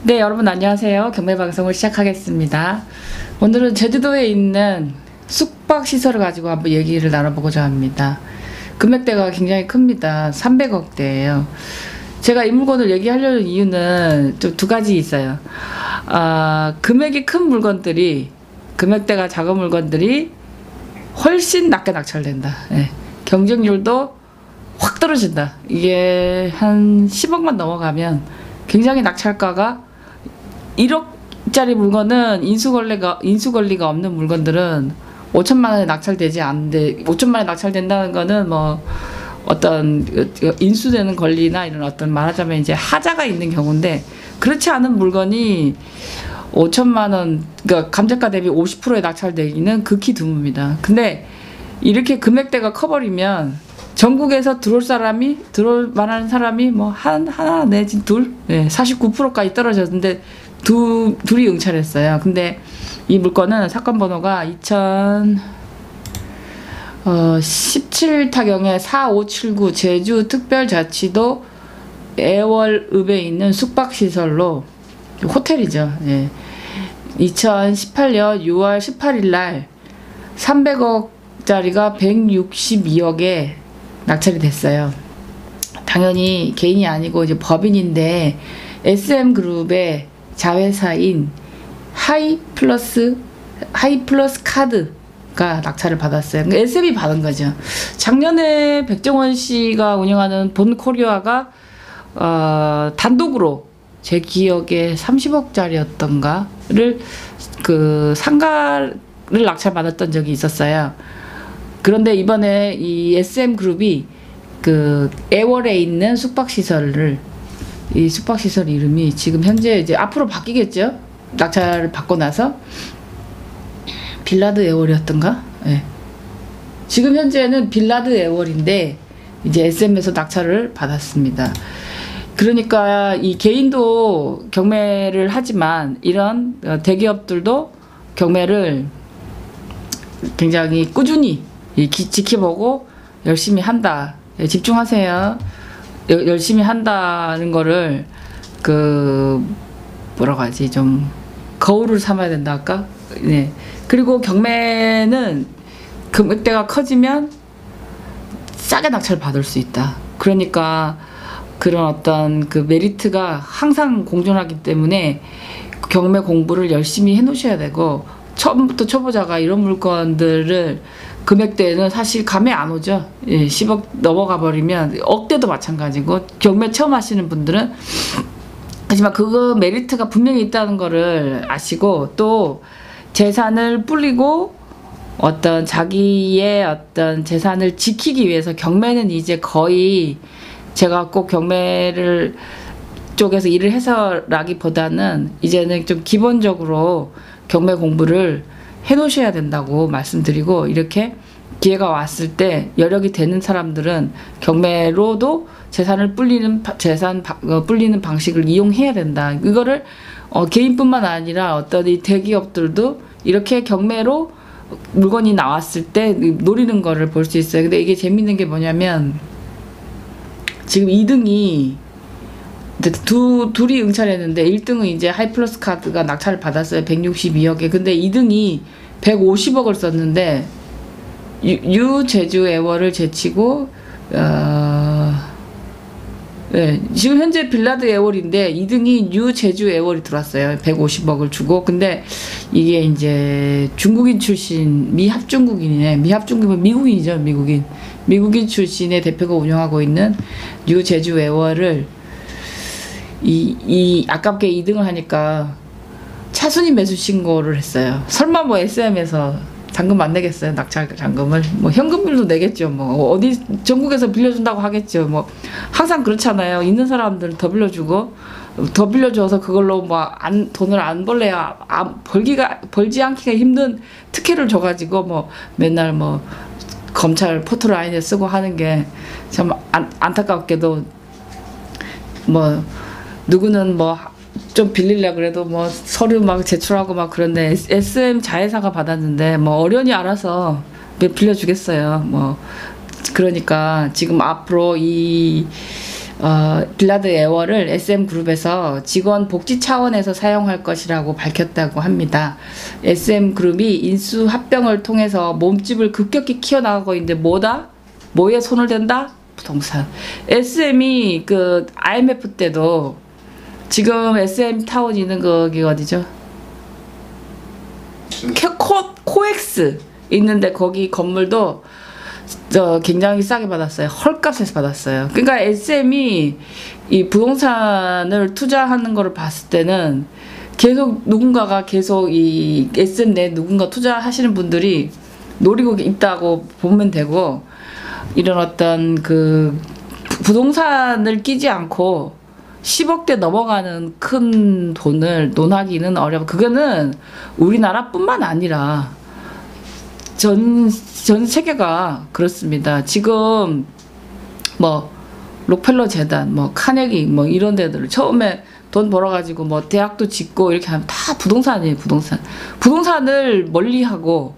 네, 여러분 안녕하세요. 경매방송을 시작하겠습니다. 오늘은 제주도에 있는 숙박시설을 가지고 한번 얘기를 나눠보고자 합니다. 금액대가 굉장히 큽니다. 300억대예요. 제가 이 물건을 얘기하려는 이유는 좀 두 가지 있어요. 금액이 큰 물건들이, 금액대가 작은 물건들이 훨씬 낮게 낙찰된다. 네. 경쟁률도 확 떨어진다. 이게 한 10억만 넘어가면 굉장히 낙찰가가 1억짜리 물건은 인수권리가 없는 물건들은 5천만 원에 낙찰되지 않는데, 5천만 원에 낙찰된다는 거는 뭐 어떤 인수되는 권리나 이런 어떤 말하자면 이제 하자가 있는 경우인데, 그렇지 않은 물건이 5천만 원, 그러니까 감정가 대비 50%에 낙찰되기는 극히 드뭅니다. 근데 이렇게 금액대가 커버리면 전국에서 들어올 만한 사람이 뭐 하나 내지 둘, 49%까지 떨어졌는데 둘이 응찰했어요. 근데 이 물건은 사건 번호가 2017타경에 4579 제주특별자치도 애월읍에 있는 숙박시설로, 호텔이죠. 2018년 6월 18일 날 300억짜리가 162억에 낙찰이 됐어요. 당연히 개인이 아니고 이제 법인인데 SM그룹의 자회사인 하이플러스 카드가 낙찰을 받았어요. 그러니까 SM이 받은 거죠. 작년에 백종원 씨가 운영하는 본코리아가 단독으로 제 기억에 30억짜리였던가를 상가를 낙찰받았던 적이 있었어요. 그런데 이번에 이 SM그룹이 애월에 있는 숙박시설 이름이 지금 현재 이제 앞으로 바뀌겠죠? 낙찰을 받고 나서 빌라드 애월이었던가? 네. 지금 현재는 빌라드 애월인데 이제 SM에서 낙찰을 받았습니다. 그러니까 이 개인도 경매를 하지만 이런 대기업들도 경매를 굉장히 꾸준히 지켜보고 열심히 한다. 집중하세요. 열심히 한다는 거를 뭐라고 하지, 좀 거울을 삼아야 된다 할까? 네. 그리고 경매는 금액대가 커지면 싸게 낙찰 받을 수 있다. 그러니까 그런 어떤 메리트가 항상 공존하기 때문에 경매 공부를 열심히 해 놓으셔야 되고, 처음부터 초보자가 이런 물건들을 금액대는 사실 감이 안 오죠. 10억 넘어가 버리면 억대도 마찬가지고, 경매 처음 하시는 분들은 하지만 그거 메리트가 분명히 있다는 거를 아시고, 또 재산을 불리고 어떤 자기의 어떤 재산을 지키기 위해서, 경매는 이제 거의 제가 꼭 경매를 쪽에서 일을 해서라기보다는 이제는 좀 기본적으로 경매 공부를 해 놓으셔야 된다고 말씀드리고, 이렇게 기회가 왔을 때 여력이 되는 사람들은 경매로도 재산을 불리는 방식을 이용해야 된다. 이거를 개인뿐만 아니라 어떤 이 대기업들도 이렇게 경매로 물건이 나왔을 때 노리는 거를 볼 수 있어요. 근데 이게 재밌는 게 뭐냐면, 지금 2등이 둘이 응찰했는데 1등은 이제 하이플러스 카드가 낙찰을 받았어요. 162억에. 근데 2등이 150억을 썼는데 제주 애월을 제치고 지금 현재 빌라드 애월인데 2등이 제주 애월이 들어왔어요. 150억을 주고. 근데 이게 이제 중국인 출신 미합중국인이네. 미합중국은 미국인이죠. 미국인 출신의 대표가 운영하고 있는 제주 애월을 아깝게 2등을 하니까 차순위 매수 신고를 했어요. 설마 뭐 SM에서 잔금 안 내겠어요? 낙찰 잔금을 뭐 현금으로 내겠죠. 뭐 어디 전국에서 빌려준다고 하겠죠. 뭐 항상 그렇잖아요. 있는 사람들은 더 빌려줘서 그걸로 뭐 돈을 안 벌래야 벌지 않기가 힘든 특혜를 줘가지고 뭐 맨날 뭐 검찰 포토라인에 쓰고 하는 게 참 안타깝게도, 뭐 누구는 뭐 좀 빌리려 그래도 뭐 서류 막 제출하고 막 그런데, SM 자회사가 받았는데 뭐 어련히 알아서 빌려주겠어요. 뭐 그러니까 지금 앞으로 빌라드 에어를 SM그룹에서 직원 복지 차원에서 사용할 것이라고 밝혔다고 합니다. SM그룹이 인수 합병을 통해서 몸집을 급격히 키워나가고 있는데 뭐다? 뭐에 손을 댄다? 부동산. SM이 그 IMF 때도 지금 SM타운 있는 거기 어디죠? 코엑스 있는데 거기 건물도 굉장히 싸게 받았어요. 헐값에서 받았어요. 그러니까 SM이 이 부동산을 투자하는 거를 봤을 때는 계속 누군가가 계속 이 SM 내 누군가 투자하시는 분들이 노리고 있다고 보면 되고, 이런 어떤 그 부동산을 끼지 않고 10억대 넘어가는 큰 돈을 논하기는 어려워. 그거는 우리나라뿐만 아니라 전 세계가 그렇습니다. 지금 뭐 록펠러 재단, 뭐 카네기, 뭐 이런 데들 처음에 돈 벌어가지고 뭐 대학도 짓고 이렇게 하면 다 부동산이에요. 부동산을 멀리하고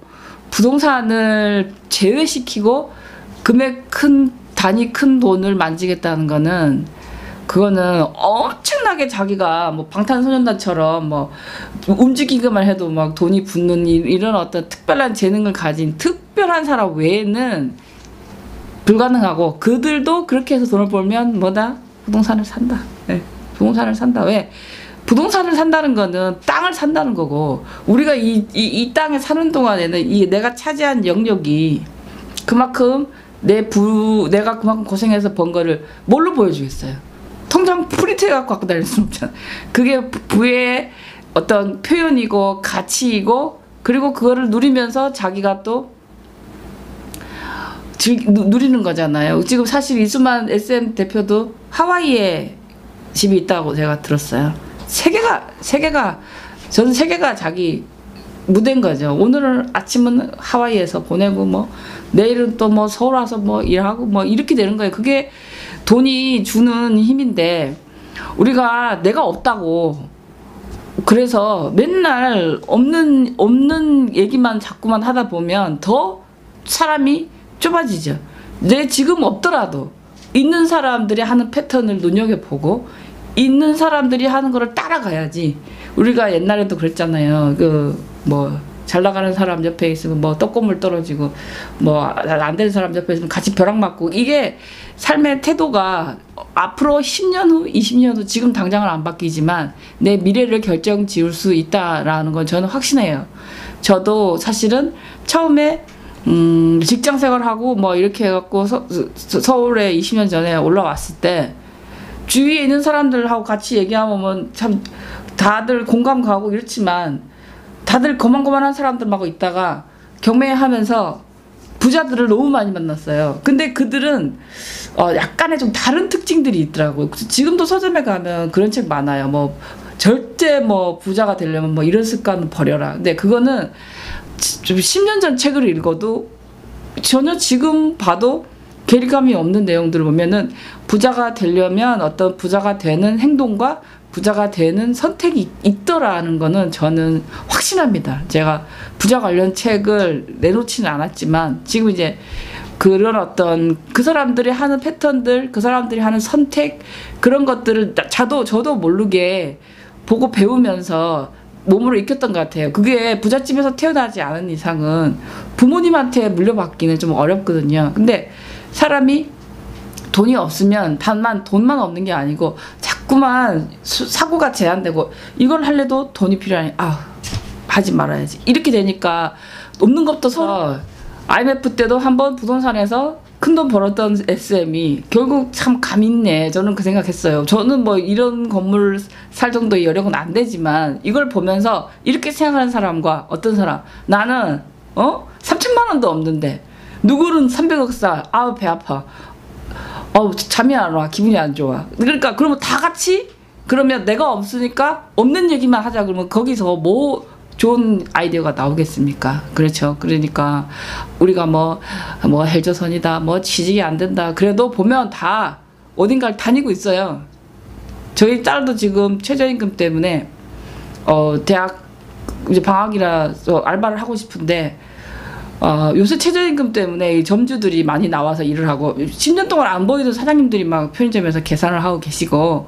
부동산을 제외시키고 금액 큰 단위 큰 돈을 만지겠다는 거는, 그거는 엄청나게 자기가 뭐 방탄소년단처럼 뭐 움직이기만 해도 막 돈이 붙는 이런 어떤 특별한 재능을 가진 특별한 사람 외에는 불가능하고, 그들도 그렇게 해서 돈을 벌면 뭐다? 부동산을 산다. 네. 부동산을 산다. 왜? 부동산을 산다는 거는 땅을 산다는 거고, 우리가 이 땅에 사는 동안에는 이 내가 차지한 영역이 그만큼 내가 그만큼 고생해서 번 거를 뭘로 보여주겠어요? 통장 프린트해갖고 갖고 다닐 수는 없잖아. 그게 부의 어떤 표현이고 가치이고, 그리고 그거를 누리면서 자기가 또 누리는 거잖아요. 지금 사실 이수만 SM 대표도 하와이에 집이 있다고 제가 들었어요. 전 세계가 자기 무대인 거죠. 오늘 아침은 하와이에서 보내고 뭐 내일은 또 뭐 서울 와서 뭐 일하고 뭐 이렇게 되는 거예요. 그게 돈이 주는 힘인데, 우리가 내가 없다고 그래서 맨날 없는 얘기만 자꾸만 하다 보면 더 사람이 좁아지죠. 내 지금 없더라도 있는 사람들이 하는 패턴을 눈여겨보고 있는 사람들이 하는 거를 따라가야지. 우리가 옛날에도 그랬잖아요. 뭐 잘 나가는 사람 옆에 있으면 뭐 떡고물 떨어지고, 뭐 안 되는 사람 옆에 있으면 같이 벼락 맞고, 이게 삶의 태도가 앞으로 10년 후 20년 후 지금 당장은 안 바뀌지만 내 미래를 결정 지을 수 있다라는 건 저는 확신해요. 저도 사실은 처음에 직장 생활하고 뭐 이렇게 해갖고 서울에 20년 전에 올라왔을 때 주위에 있는 사람들하고 같이 얘기하면 참 다들 공감 가고 이렇지만, 다들 거만거만한 사람들하고 있다가 경매하면서 부자들을 너무 많이 만났어요. 근데 그들은 약간의 좀 다른 특징들이 있더라고요. 지금도 서점에 가면 그런 책 많아요. 뭐 절대 뭐 부자가 되려면 뭐 이런 습관은 버려라. 근데 그거는 좀 10년 전 책을 읽어도 전혀 지금 봐도 괴리감이 없는 내용들을 보면은, 부자가 되려면 어떤 부자가 되는 행동과 부자가 되는 선택이 있더라는 거는 저는 확신합니다. 제가 부자 관련 책을 내놓지는 않았지만 지금 이제 그런 어떤 그 사람들이 하는 패턴들, 그 사람들이 하는 선택, 그런 것들을 저도 모르게 보고 배우면서 몸으로 익혔던 것 같아요. 그게 부잣집에서 태어나지 않은 이상은 부모님한테 물려받기는 좀 어렵거든요. 근데 사람이 돈이 없으면 돈만 없는 게 아니고 자꾸만 사고가 제한되고, 이걸 할래도 돈이 필요하니 하지 말아야지 이렇게 되니까 없는 것부터 서로. IMF 때도 한번 부동산에서 큰돈 벌었던 SM이 결국 참 감 있네. 저는 그 생각했어요. 저는 뭐 이런 건물 살 정도의 여력은 안 되지만 이걸 보면서 이렇게 생각하는 사람과 어떤 사람, 나는 3천만 원도 없는데 누구는 300억 사. 아우 배 아파. 잠이 안 와. 기분이 안 좋아. 그러니까 그러면 다 같이, 그러면 내가 없으니까 없는 얘기만 하자 그러면 거기서 뭐 좋은 아이디어가 나오겠습니까? 그렇죠. 그러니까 우리가 뭐 헬조선이다, 뭐 취직이 안 된다, 그래도 보면 다 어딘가를 다니고 있어요. 저희 딸도 지금 최저임금 때문에 대학 이제 방학이라서 알바를 하고 싶은데 요새 최저임금 때문에 이 점주들이 많이 나와서 일을 하고 10년 동안 안 보이던 사장님들이 막 편의점에서 계산을 하고 계시고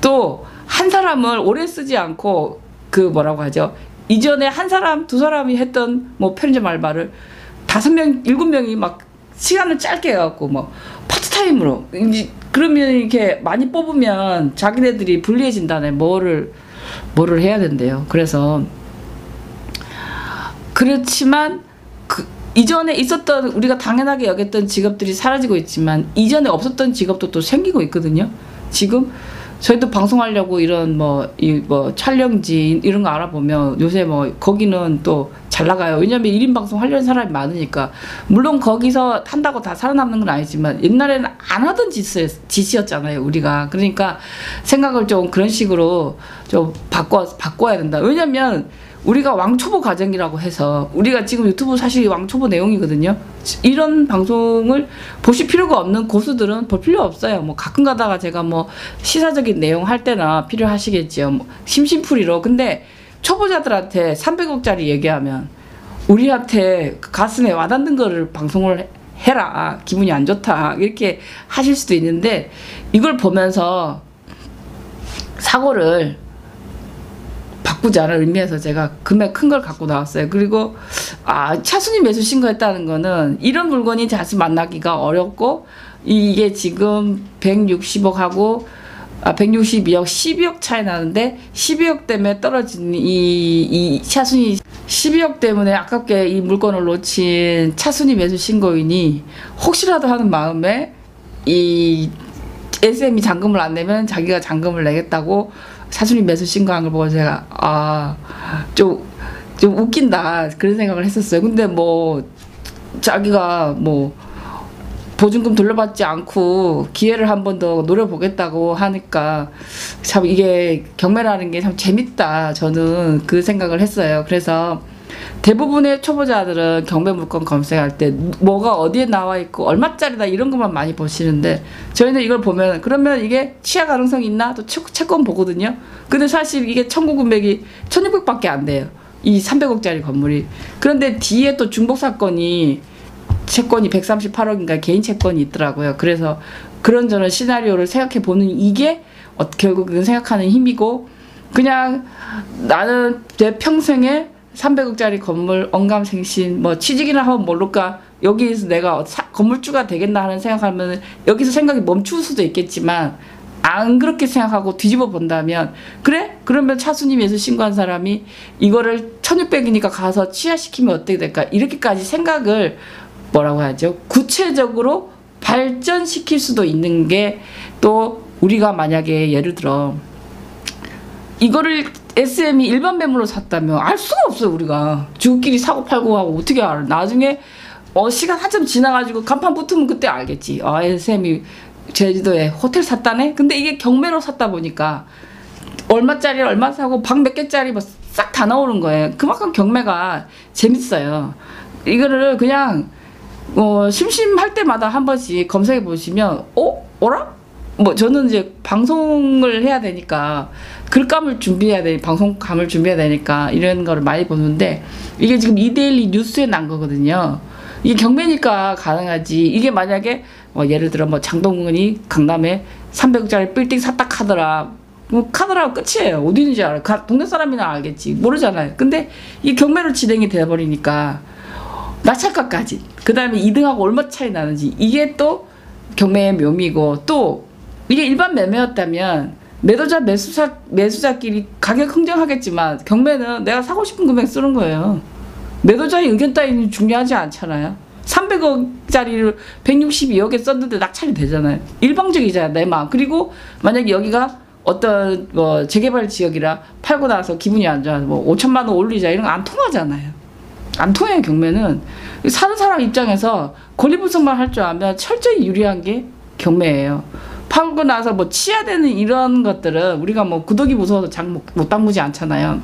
또 한 사람을 오래 쓰지 않고 그 뭐라고 하죠? 이전에 한 사람, 두 사람이 했던 뭐 편의점 알바를 5명, 7명이 막 시간을 짧게 해갖고 뭐 파트타임으로 이제 그러면 이렇게 많이 뽑으면 자기네들이 불리해진다네. 뭐를 해야 된대요. 그래서 그렇지만 그 이전에 있었던 우리가 당연하게 여겼던 직업들이 사라지고 있지만 이전에 없었던 직업도 또 생기고 있거든요. 지금 저희도 방송하려고 이런 뭐 촬영지 이런 거 알아보면 요새 뭐 거기는 또 잘 나가요. 왜냐면 1인 방송 하려는 사람이 많으니까. 물론 거기서 한다고 다 살아남는 건 아니지만 옛날에는 안 하던 짓이었잖아요, 우리가. 그러니까 생각을 좀 그런 식으로 좀 바꿔야 된다. 왜냐면 우리가 왕초보 가정이라고 해서 우리가 지금 유튜브 사실 왕초보 내용이거든요. 이런 방송을 보실 필요가 없는 고수들은 볼 필요 없어요. 뭐 가끔 가다가 제가 뭐 시사적인 내용 할 때나 필요하시겠지요. 뭐 심심풀이로. 근데 초보자들한테 300억짜리 얘기하면 우리한테 가슴에 와닿는 거를 방송을 해라. 기분이 안 좋다. 이렇게 하실 수도 있는데 이걸 보면서 사고를 바꾸자는 의미에서 제가 금액 큰 걸 갖고 나왔어요. 그리고 차순위 매수 신고했다는 거는 이런 물건이 다시 만나기가 어렵고 이게 지금 160억하고 162억 12억 차이 나는데 12억 때문에 떨어진 이 차순위 12억 때문에 아깝게 이 물건을 놓친 차순위 매수 신고인이 혹시라도 하는 마음에 이 SM이 잔금을 안 내면 자기가 잔금을 내겠다고 차순위 매수 신고한 걸 보고 제가 좀 웃긴다 그런 생각을 했었어요. 근데 뭐 자기가 뭐 보증금 돌려받지 않고 기회를 한 번 더 노려보겠다고 하니까 참 이게 경매라는 게 참 재밌다. 저는 그 생각을 했어요. 그래서 대부분의 초보자들은 경매 물건 검색할 때 뭐가 어디에 나와 있고 얼마짜리다 이런 것만 많이 보시는데 저희는 이걸 보면 그러면 이게 취하 가능성이 있나? 또 채권 보거든요. 근데 사실 이게 청구 금액이 1600밖에 안 돼요. 이 300억짜리 건물이. 그런데 뒤에 또 중복 사건이 채권이 138억인가 개인 채권이 있더라고요. 그래서 그런저런 시나리오를 생각해 보는 이게 결국은 생각하는 힘이고 그냥 나는 내 평생에 300억짜리 건물 언감생신 뭐 취직이나 하면 모를까 여기에서 내가 건물주가 되겠나 하는 생각하면 여기서 생각이 멈출 수도 있겠지만 안 그렇게 생각하고 뒤집어 본다면 그래? 그러면 차순위 매수 신고한 사람이 이거를 1600이니까 가서 취하시키면 어떻게 될까? 이렇게까지 생각을 뭐라고 하죠? 구체적으로 발전시킬 수도 있는 게 또 우리가 만약에 예를 들어 이거를 SM이 일반 매물로 샀다면 알 수가 없어요. 우리가 지구끼리 사고 팔고 하고 어떻게 알아? 나중에 시간 한참 지나가지고 간판 붙으면 그때 알겠지. SM이 제주도에 호텔 샀다네? 근데 이게 경매로 샀다 보니까 얼마짜리 얼마 사고 방 몇 개짜리 싹 다 나오는 거예요. 그만큼 경매가 재밌어요. 이거를 그냥 심심할 때마다 한 번씩 검색해 보시면 어라? 뭐 저는 이제 방송을 해야 되니까 글감을 준비해야 돼, 방송감을 준비해야 되니까 이런 거를 많이 보는데 이게 지금 이데일리 뉴스에 난 거거든요. 이게 경매니까 가능하지. 이게 만약에 예를 들어 뭐 장동건이 강남에 300억짜리 빌딩 샀다 카더라. 뭐 카더라고 끝이에요. 어디 있는지 알아. 동네 사람이나 알겠지. 모르잖아요. 근데 이 경매로 진행이 돼버리니까 낙찰가까지. 그 다음에 2등하고 얼마 차이 나는지 이게 또 경매의 묘미고 또 이게 일반 매매였다면 매도자 매수자끼리 가격 흥정하겠지만 경매는 내가 사고 싶은 금액 쓰는 거예요. 매도자의 의견 따위는 중요하지 않잖아요. 300억짜리를 162억에 썼는데 낙찰이 되잖아요. 일방적이잖아요, 내 마음. 그리고 만약에 여기가 어떤 뭐 재개발 지역이라 팔고 나서 기분이 안 좋아서 뭐 5천만 원 올리자 이런 거 안 통하잖아요. 안 통해요. 경매는 사는 사람 입장에서 권리분석만 할 줄 알면 철저히 유리한 게 경매예요. 팔고 나서 뭐 치야되는 이런 것들은 우리가 뭐 구더기 무서워서 장 못 담그지 않잖아요.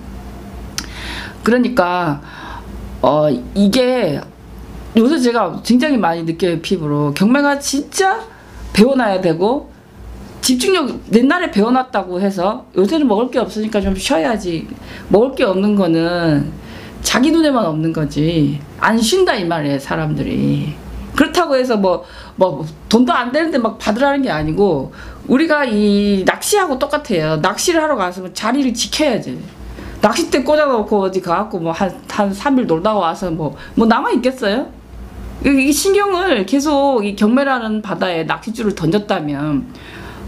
그러니까 이게 요새 제가 굉장히 많이 느껴요. 피부로. 경매가 진짜 배워놔야 되고 집중력 옛날에 배워놨다고 해서 요새는 먹을 게 없으니까 좀 쉬어야지. 먹을 게 없는 거는 자기 눈에만 없는 거지. 안 쉰다 이 말이에요, 사람들이. 그렇다고 해서 뭐 돈도 안 되는데 막 받으라는 게 아니고, 우리가 이 낚시하고 똑같아요. 낚시를 하러 가서 자리를 지켜야지. 낚싯대 꽂아놓고 어디 가갖고 뭐 한 3일 놀다가 와서 뭐 남아있겠어요? 이 신경을 계속 이 경매라는 바다에 낚싯줄을 던졌다면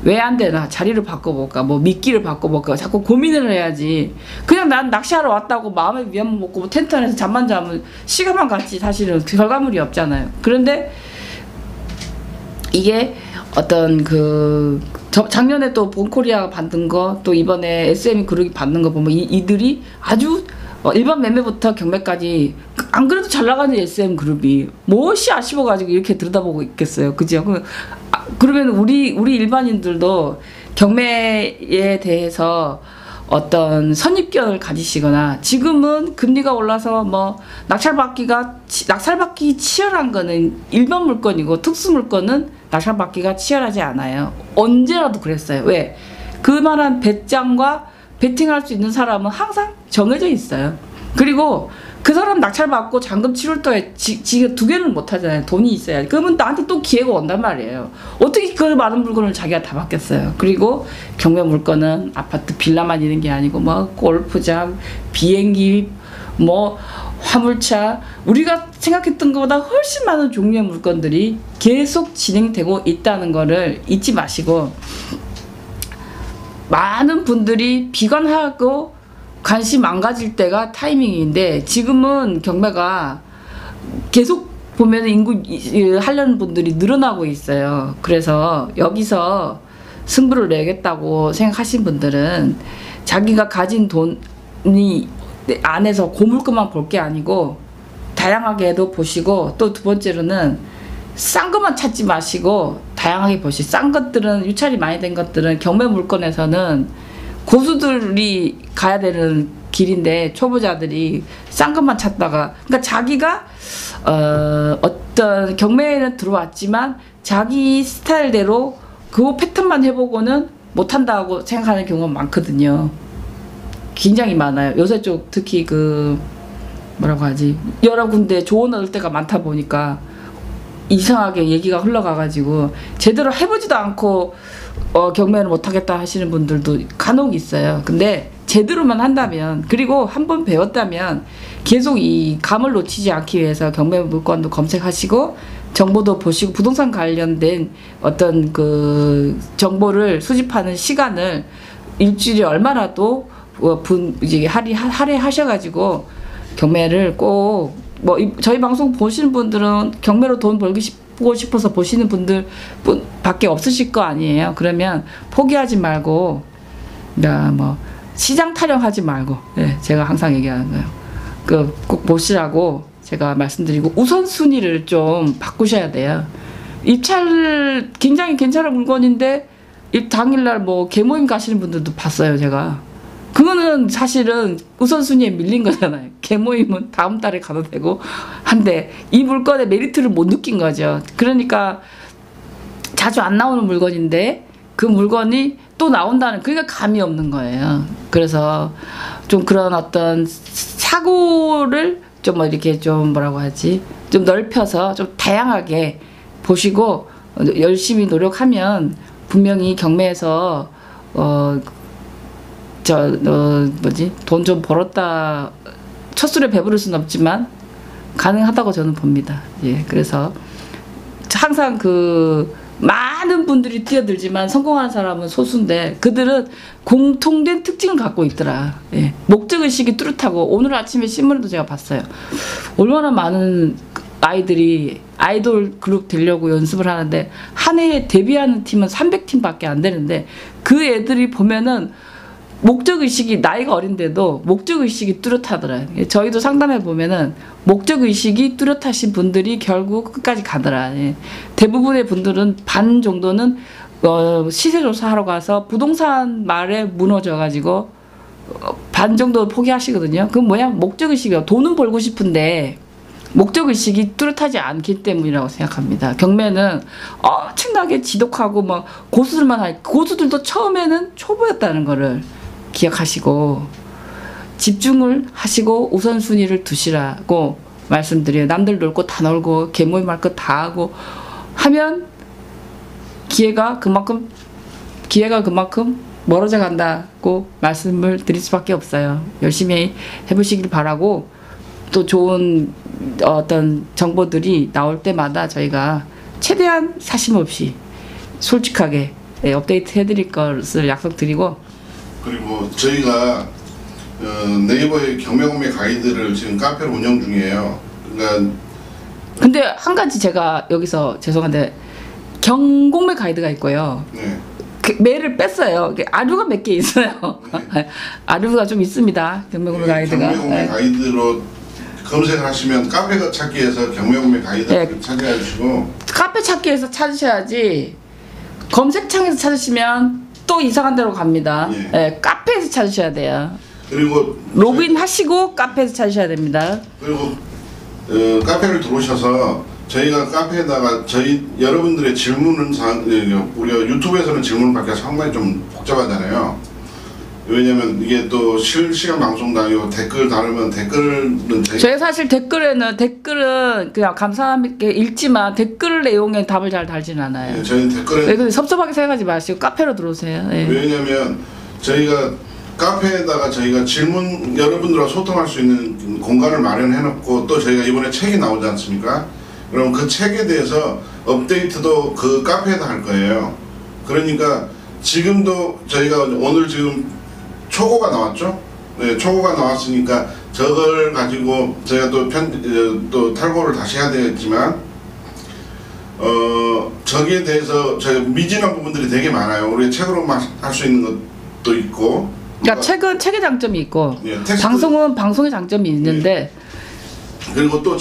왜 안 되나? 자리를 바꿔볼까? 뭐 미끼를 바꿔볼까? 자꾸 고민을 해야지. 그냥 난 낚시하러 왔다고 마음의 위안만 먹고 뭐 텐트 안에서 잠만 자면 시간만 갔지 사실은 결과물이 없잖아요. 그런데 이게 어떤 그 작년에 또 본코리아가 받는 거, 또 이번에 SME 그룹이 받는 거 보면 이들이 아주 일반 매매부터 경매까지, 안 그래도 잘 나가는 SM 그룹이 무엇이 아쉬워가지고 이렇게 들여다보고 있겠어요, 그죠? 그러면 우리 일반인들도 경매에 대해서 어떤 선입견을 가지시거나, 지금은 금리가 올라서 뭐 낙찰받기 치열한 거는 일반 물건이고, 특수 물건은 낙찰받기가 치열하지 않아요. 언제라도 그랬어요. 왜? 그만한 배짱과 베팅할 수 있는 사람은 항상 정해져 있어요. 그리고 그 사람 낙찰받고 잔금 치를 때 지가 2개는 못 하잖아요. 돈이 있어야. 그러면 나한테 또 기회가 온단 말이에요. 어떻게 그 많은 물건을 자기가 다 받겠어요. 그리고 경매 물건은 아파트 빌라만 있는 게 아니고 뭐 골프장, 비행기, 뭐 화물차, 우리가 생각했던 것보다 훨씬 많은 종류의 물건들이 계속 진행되고 있다는 거를 잊지 마시고, 많은 분들이 비관하고 관심 안 가질 때가 타이밍인데, 지금은 경매가 계속 보면 인구 하려는 분들이 늘어나고 있어요. 그래서 여기서 승부를 내겠다고 생각하신 분들은 자기가 가진 돈이 안에서 고물가만 볼 게 아니고 다양하게도 보시고, 또 두 번째로는 싼 것만 찾지 마시고 다양하게 보시. 싼 것들은, 유찰이 많이 된 것들은 경매 물건에서는 고수들이 가야 되는 길인데, 초보자들이 싼 것만 찾다가, 그러니까 자기가 어떤 경매에는 들어왔지만 자기 스타일대로 그 패턴만 해보고는 못한다고 생각하는 경우가 많거든요. 굉장히 많아요. 요새 쪽 특히 그 뭐라고 하지, 여러 군데 조언 얻을 때가 많다 보니까 이상하게 얘기가 흘러가가지고 제대로 해보지도 않고 경매를 못하겠다 하시는 분들도 간혹 있어요. 근데 제대로만 한다면, 그리고 한번 배웠다면 계속 이 감을 놓치지 않기 위해서 경매 물건도 검색하시고 정보도 보시고, 부동산 관련된 어떤 그 정보를 수집하는 시간을 일주일에 얼마라도 이제 할애하셔가지고 경매를 꼭, 뭐 저희 방송 보시는 분들은 경매로 돈 벌고 싶어서 보시는 분들 밖에 없으실 거 아니에요. 그러면 포기하지 말고, 뭐 시장 타령하지 말고, 네, 제가 항상 얘기하는 거예요. 꼭 보시라고 제가 말씀드리고, 우선순위를 좀 바꾸셔야 돼요. 입찰 굉장히 괜찮은 물건인데 당일날 뭐 개모임 가시는 분들도 봤어요, 제가. 그거는 사실은 우선순위에 밀린 거잖아요. 개모임은 다음 달에 가도 되고 한데, 이 물건의 메리트를 못 느낀 거죠. 그러니까 자주 안 나오는 물건인데 그 물건이 또 나온다는, 그러니까 감이 없는 거예요. 그래서 좀 그런 어떤 사고를 좀 뭐 이렇게 좀 뭐라고 하지, 좀 넓혀서 좀 다양하게 보시고 열심히 노력하면 분명히 경매에서 돈 좀 벌었다, 첫술에 배부를 수는 없지만 가능하다고 저는 봅니다. 예, 그래서 항상 그 많은 분들이 뛰어들지만 성공하는 사람은 소수인데, 그들은 공통된 특징을 갖고 있더라. 예, 목적의식이 뚜렷하고, 오늘 아침에 신문에도 제가 봤어요. 얼마나 많은 아이들이 아이돌 그룹 되려고 연습을 하는데, 한 해에 데뷔하는 팀은 300팀밖에 안 되는데, 그 애들이 보면은 목적의식이, 나이가 어린데도 목적의식이 뚜렷하더라. 저희도 상담해 보면은 목적의식이 뚜렷하신 분들이 결국 끝까지 가더라. 대부분의 분들은 반 정도는 시세조사 하러 가서 부동산 말에 무너져가지고 반 정도 포기하시거든요. 그건 뭐야? 목적의식이요. 돈은 벌고 싶은데 목적의식이 뚜렷하지 않기 때문이라고 생각합니다. 경매는 엄청나게 지독하고 막 고수들만 고수들도 처음에는 초보였다는 거를 기억하시고, 집중을 하시고 우선순위를 두시라고 말씀드려요. 남들 놀고 다 놀고 개모임할 것 다 하고 하면 기회가 그만큼 멀어져 간다고 말씀을 드릴 수밖에 없어요. 열심히 해보시길 바라고 또 좋은 어떤 정보들이 나올 때마다 저희가 최대한 사심 없이 솔직하게 업데이트 해드릴 것을 약속드리고, 그리고 저희가 네이버의 경매공매 가이드를 지금 카페로 운영 중이에요. 그러니까 근데 한 가지 제가 여기서 죄송한데 경공매 가이드가 있고요. 네. 그 매를 뺐어요. 아류가 몇 개 있어요. 네. 아류가 좀 있습니다. 경매공매 가이드가. 경매공매 네. 가이드로 검색을 하시면 카페 찾기에서 경매공매 가이드를 네. 찾아주시고, 카페 찾기에서 찾으셔야지 검색창에서 찾으시면 또 이상한 데로 갑니다. 예. 네, 카페에서 찾으셔야 돼요. 그리고 로그인 하시고 카페에서 찾으셔야 됩니다. 그리고 카페를 들어오셔서 저희가 카페에다가 저희 여러분들의 질문은 우리가 유튜브에서는 질문을 받기가 상당히 좀 복잡하잖아요. 왜냐면 이게 또 실시간 방송도 아니고 댓글 다루면 댓글은 저희 사실 댓글은 그냥 감사함께 읽지만 댓글 내용에 답을 잘 달진 않아요. 네, 저희 댓글에 근데 섭섭하게 생각하지 마시고 카페로 들어오세요. 네. 왜냐면 저희가 카페에다가 저희가 질문 여러분들과 소통할 수 있는 공간을 마련해 놓고, 또 저희가 이번에 책이 나오지 않습니까? 그럼 그 책에 대해서 업데이트도 그 카페에다 할 거예요. 그러니까 지금도 저희가 오늘 지금 초고가 나왔죠? 네, 초고가 나왔으니까 저걸 가지고 저희가 또 탈고를 다시 해야 되겠지만, 저기에 대해서 저희가 미진한 부분들이 되게 많아요. 우리 책으로만 할 수 있는 것도 있고. 그러니까 책의 장점이 있고, 예, 방송은 방송의 장점이 있는데, 그리고 또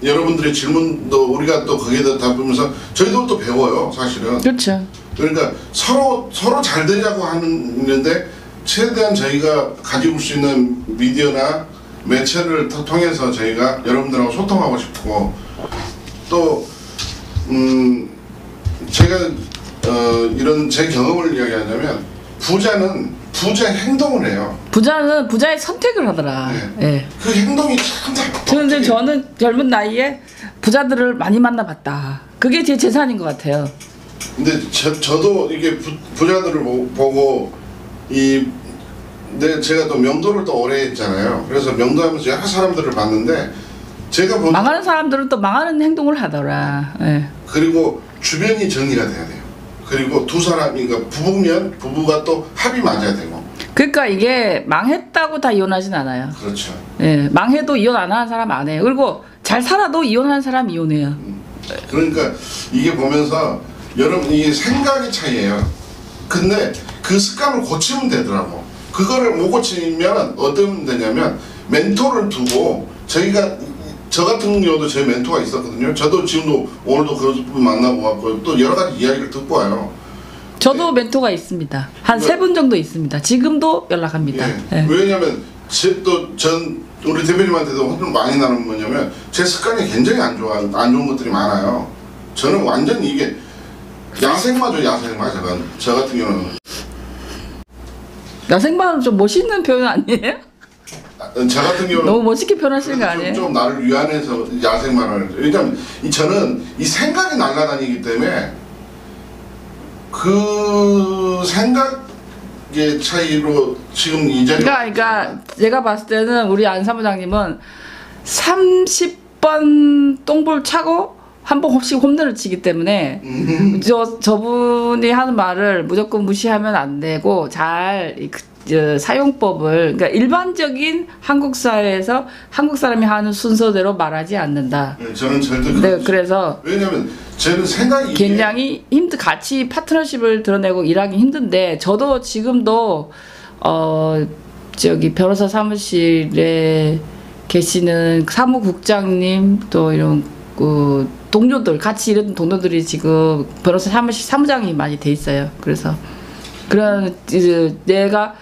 여러분들의 질문도 우리가 또 거기에다 답하면서 저희도 또 배워요, 사실은. 그렇죠. 그러니까 서로 잘 되자고 하는데, 최대한 저희가 가지고 올 수 있는 미디어나 매체를 통해서 저희가 여러분들하고 소통하고 싶고, 또 제가 이런 제 경험을 이야기하자면, 부자는 부자의 행동을 해요. 부자는 부자의 선택을 하더라. 네. 예. 그 행동이 참 그런데 저는 젊은 나이에 부자들을 많이 만나봤다. 그게 제 재산인 것 같아요. 근데 저도 이게 부자들을 보고 제가 또 명도를 또 오래 했잖아요. 그래서 명도하면서 여러 사람들을 봤는데, 제가 보는 망하는 사람들은 또 망하는 행동을 하더라. 예. 그리고 주변이 정리가 돼야 돼요. 그리고 두 사람이, 그러니까 부부면 부부가 또 합이 맞아야 되고. 그러니까 이게 망했다고 다 이혼하진 않아요. 그렇죠. 예, 망해도 이혼 안 하는 사람 안 해요. 그리고 잘 살아도 이혼하는 사람 이혼해요. 그러니까 이게 보면서 여러분, 이게 생각의 차이예요. 근데 그 습관을 고치면 되더라고. 그거를 못 고치면 어떤 되냐면, 멘토를 두고, 저 같은 경우도 제 멘토가 있었거든요. 저도 지금도 오늘도 그런 분 만나고 왔고, 또 여러 가지 이야기를 듣고 와요. 저도 멘토가 있습니다. 한 세 분 정도 있습니다. 지금도 연락합니다. 예. 예. 왜냐면 우리 대표님한테도 혼을 많이 나누는 뭐냐면, 제 습관이 굉장히 안 좋은 것들이 많아요. 저는 완전 이게 야생마죠, 야생마. 저 같은 경우는 야생마는 좀 멋있는 표현 아니에요? 저 같은 경우는 너무 멋있게 표현하시는 거 아니에요? 좀 나를 위안해서 야생마를. 왜냐면 저는 이 생각이 날아다니기 때문에, 그 생각의 차이로 지금 이 자리. 그러니까 제가 봤을 때는 우리 안 사무장님은 30번 똥볼 차고 한 번씩 홈런을 치기 때문에 저분이 하는 말을 무조건 무시하면 안 되고, 잘 사용법을, 그러니까 일반적인 한국 사회에서 한국 사람이 하는 순서대로 말하지 않는다. 네, 저는 절대 네, 그래서 왜냐면 저는 생각이 굉장히 같이 파트너십을 드러내고 일하기 힘든데, 저도 지금도 변호사 사무실에 계시는 사무국장님, 또 이런 동료들, 같이 일하던 동료들이 지금 변호사 사무실 사무장이 많이 돼 있어요. 그래서 내가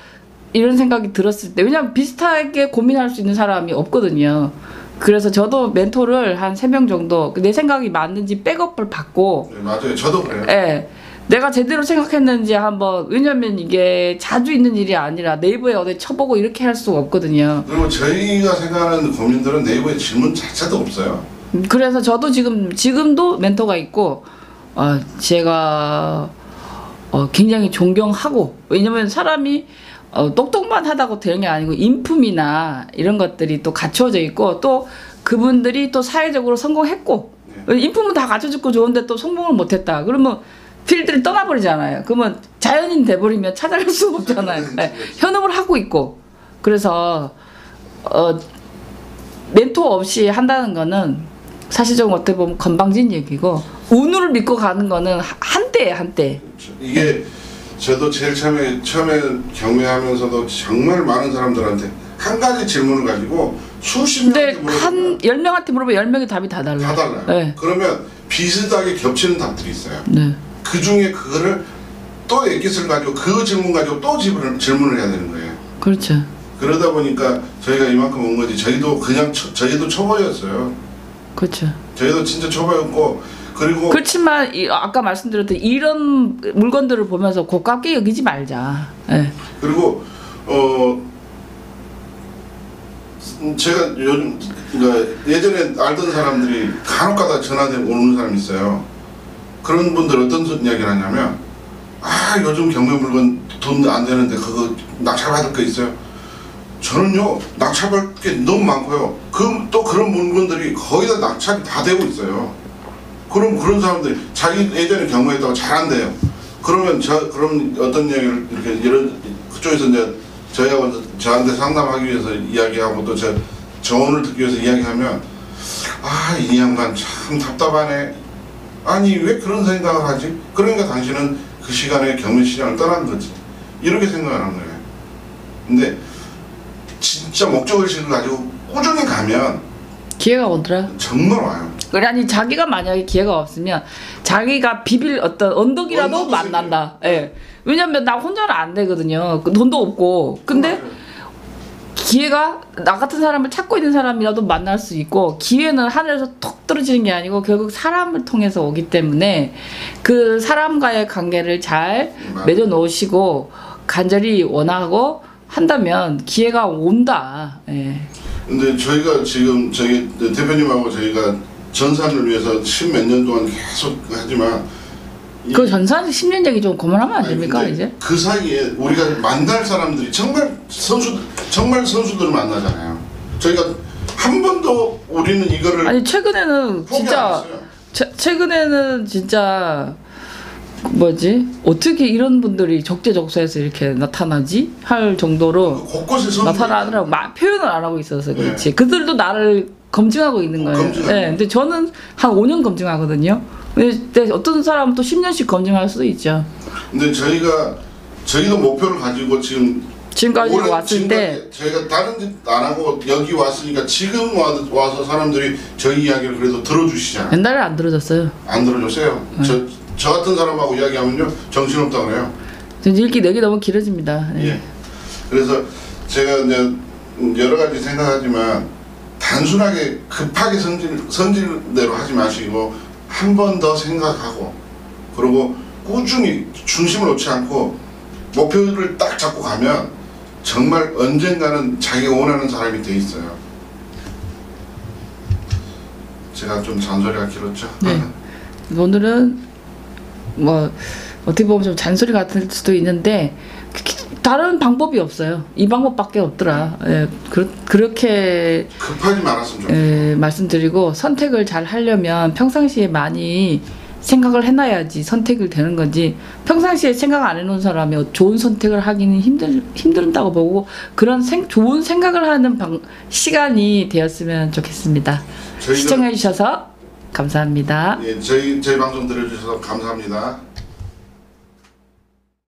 이런 생각이 들었을 때, 왜냐면 비슷하게 고민할 수 있는 사람이 없거든요. 그래서 저도 멘토를 한 3명 정도 내 생각이 맞는지 백업을 받고. 네, 맞아요. 저도 그래요. 예. 내가 제대로 생각했는지 한번, 왜냐면 이게 자주 있는 일이 아니라 네이버에 어디 쳐보고 이렇게 할 수가 없거든요. 그리고 저희가 생각하는 고민들은 네이버에 질문 자체도 없어요. 그래서 저도 지금도 멘토가 있고, 제가 굉장히 존경하고, 왜냐면 사람이 똑똑만 하다고 되는 게 아니고 인품이나 이런 것들이 또 갖춰져 있고, 또 그분들이 또 사회적으로 성공했고, 인품은 다 갖춰졌고 좋은데 또 성공을 못했다 그러면 필드를 떠나버리잖아요. 그러면 자연인 돼버리면 찾아갈 수가 없잖아요. 네. 현업을 하고 있고, 그래서 멘토 없이 한다는 거는 사실적으로 어떻게 보면 건방진 얘기고, 운을 믿고 가는 거는 한때예요, 한때. 그렇죠. 이게 저도 제일 처음에 경매하면서도 정말 많은 사람들한테 한 가지 질문을 가지고 수십 근데 명한테 한 물어보면 10명한테 물어보면 10명이 답이 다 달라요. 다 달라요. 네. 그러면 비슷하게 겹치는 답들이 있어요. 네. 그 중에 그거를 또 엑기스를 가지고 그 질문 가지고 또 질문을 해야 되는 거예요. 그렇죠. 그러다 보니까 저희가 이만큼 온 거지. 저희도 그냥 저희도 초보였어요. 그렇죠. 저희도 진짜 초보였고, 그리고 그렇지만 아까 말씀드렸던 이런 물건들을 보면서 고깝게 여기지 말자. 네. 그리고 제가 요즘 그러니까 예전에 알던 사람들이 간혹가다 전화대 오는 사람이 있어요. 그런 분들 어떤 이야기를 하냐면, 요즘 경매 물건 돈 안 되는데 그거 낙찰받을 거 있어요? 저는요 낙찰받을 게 너무 많고요. 또 그런 물건들이 거의 다 낙찰이 다 되고 있어요. 그럼 그런 사람들이 자기 예전에 경매했다고 잘 안 돼요. 그러면 그럼 어떤 이야기를 이렇게 이런 그쪽에서 이제 저한테 상담하기 위해서 이야기하고 또 조언을 듣기 위해서 이야기하면, 이 양반 참 답답하네. 아니 왜 그런 생각을 하지? 그러니까 당신은 그 시간에 경매 시장을 떠난 거지. 이렇게 생각을 하는 거예요. 근데 진짜 목적의식을 가지고 꾸준히 가면 기회가 오더라. 정말 와요. 그래, 아니 자기가 만약에 기회가 없으면 자기가 비빌 어떤 언덕이라도 언덕이 만난다. 예. 왜냐면 나 혼자는 안 되거든요. 돈도 없고. 근데 기회가 나 같은 사람을 찾고 있는 사람이라도 만날 수 있고, 기회는 하늘에서 톡 떨어지는 게 아니고 결국 사람을 통해서 오기 때문에 그 사람과의 관계를 잘 맺어 놓으시고 간절히 원하고 한다면 기회가 온다. 예. 근데 저희가 지금 저희 대표님하고 저희가 전산을 위해서 십몇 년 동안 계속 하지만 그 전산 10년 얘기 좀 그만하면 안 됩니까 이제? 그 사이에 우리가 만날 사람들이 정말 선수들을 만나잖아요. 저희가 한 번도 우리는 이거를 아니 최근에는 진짜 최근에는 진짜 뭐지? 어떻게 이런 분들이 적재적소에서 이렇게 나타나지? 할 정도로 곳곳에 나타나더라고. 표현을 안 하고 있어서 그렇지. 그들도 나를 검증하고 있는 거예요. 네, 근데 저는 한 5년 검증하거든요. 근데 어떤 사람은 또 10년씩 검증할 수도 있죠. 근데 저희도 목표를 가지고 지금까지 왔을 때 저희가 다른 짓 안 하고 여기 왔으니까 지금 와서 사람들이 저희 이야기를 그래도 들어주시잖아요. 옛날에 안 들어줬어요. 안 들어줬어요. 저 같은 사람하고 이야기하면요 정신없다 그래요. 읽기 내기 너무 길어집니다. 예. 예. 그래서 제가 이제 여러 가지 생각하지만 단순하게 급하게 성질대로 하지 마시고 한 번 더 생각하고, 그리고 꾸준히 중심을 놓지 않고 목표를 딱 잡고 가면 정말 언젠가는 자기가 원하는 사람이 돼 있어요. 제가 좀 잔소리가 길었죠. 네. 오늘은 뭐 어떻게 보면 좀 잔소리 같을 수도 있는데 다른 방법이 없어요. 이 방법밖에 없더라. 예, 그렇게 급하지 말았으면 좋겠어요. 말씀드리고, 선택을 잘 하려면 평상시에 많이 생각을 해놔야지 선택을 되는 거지, 평상시에 생각 안 해놓은 사람이 좋은 선택을 하기는 힘들다고 보고, 그런 좋은 생각을 하는 시간이 되었으면 좋겠습니다. 시청해 주셔서 감사합니다. 예, 저희 방송 들어주셔서 감사합니다.